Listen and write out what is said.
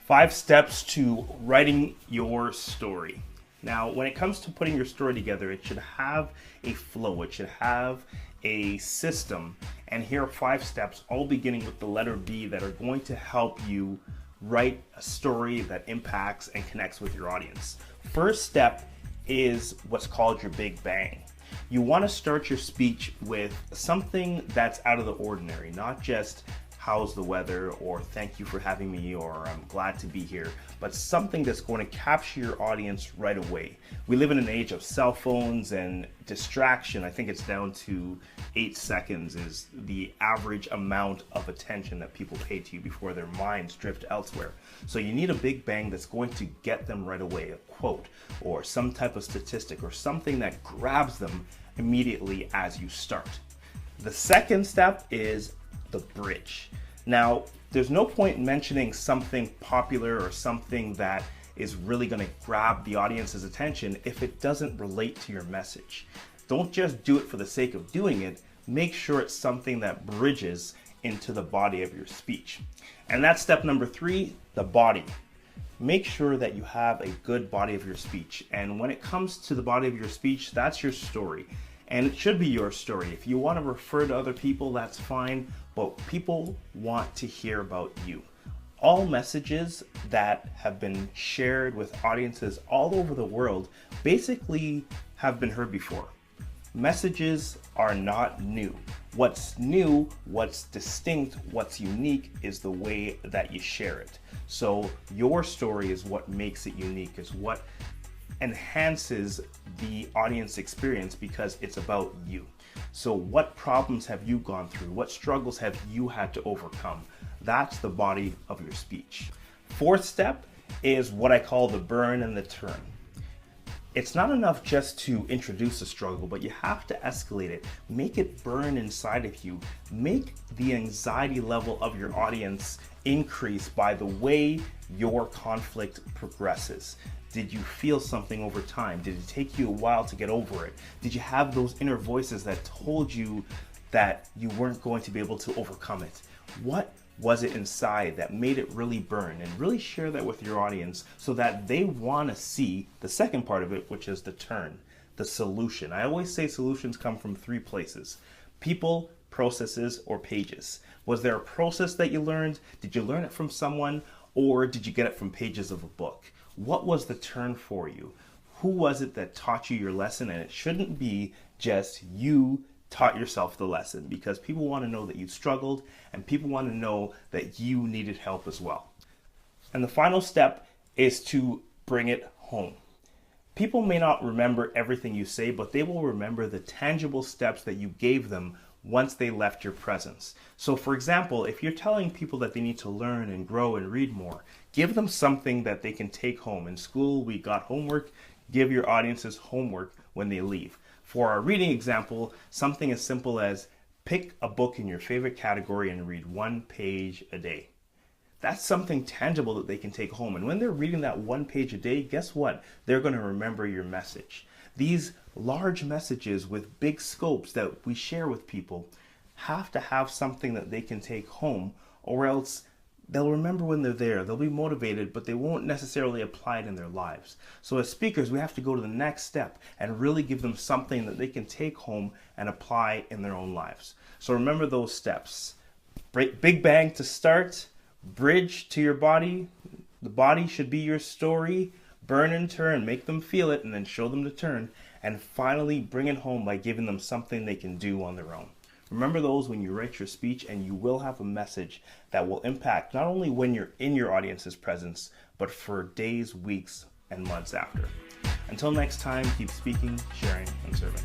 5 steps to writing your story. Now, when it comes to putting your story together, it should have a flow, it should have a system. And here are 5 steps, all beginning with the letter B, that are going to help you write a story that impacts and connects with your audience. First step is what's called your big bang. You want to start your speech with something that's out of the ordinary, not just how's the weather or thank you for having me or I'm glad to be here, but something that's going to capture your audience right away. We live in an age of cell phones and distraction. I think it's down to 8 seconds is the average amount of attention that people pay to you before their minds drift elsewhere. So you need a big bang that's going to get them right away, a quote or some type of statistic or something that grabs them immediately as you start. The second step is the bridge. Now, there's no point in mentioning something popular or something that is really going to grab the audience's attention if it doesn't relate to your message. Don't just do it for the sake of doing it. Make sure it's something that bridges into the body of your speech. And that's step number 3, the body. Make sure that you have a good body of your speech. And when it comes to the body of your speech, that's your story. And it should be your story. If you want to refer to other people, that's fine, but people want to hear about you. All messages that have been shared with audiences all over the world basically have been heard before. Messages are not new. What's new, what's distinct, what's unique is the way that you share it. So your story is what makes it unique, is what enhances the audience experience because it's about you. So what problems have you gone through? What struggles have you had to overcome? That's the body of your speech. 4th step is what I call the burn and the turn. It's not enough just to introduce a struggle, but you have to escalate it. Make it burn inside of you. Make the anxiety level of your audience increase by the way your conflict progresses. Did you feel something over time? Did it take you a while to get over it? Did you have those inner voices that told you that you weren't going to be able to overcome it? What was it inside that made it really burn? And really share that with your audience so that they want to see the second part of it, which is the turn, the solution. I always say solutions come from 3 places: people, processes, or pages. Was there a process that you learned? Did you learn it from someone, or did you get it from pages of a book? What was the turn for you? Who was it that taught you your lesson? And it shouldn't be just you taught yourself the lesson, because people want to know that you struggled and people want to know that you needed help as well. And the final step is to bring it home. People may not remember everything you say, but they will remember the tangible steps that you gave them once they left your presence. So for example, if you're telling people that they need to learn and grow and read more, give them something that they can take home. In school, we got homework. Give your audiences homework when they leave. For our reading example, something as simple as pick a book in your favorite category and read 1 page a day. That's something tangible that they can take home. And when they're reading that 1 page a day, guess what? They're going to remember your message. These large messages with big scopes that we share with people have to have something that they can take home, or else they'll remember when they're there. They'll be motivated, but they won't necessarily apply it in their lives. So as speakers, we have to go to the next step and really give them something that they can take home and apply in their own lives. So remember those steps. Big bang to start, bridge to your body. The body should be your story. Burn and turn, make them feel it, and then show them the turn. And finally, bring it home by giving them something they can do on their own. Remember those when you write your speech, and you will have a message that will impact not only when you're in your audience's presence, but for days, weeks, and months after. Until next time, keep speaking, sharing, and serving.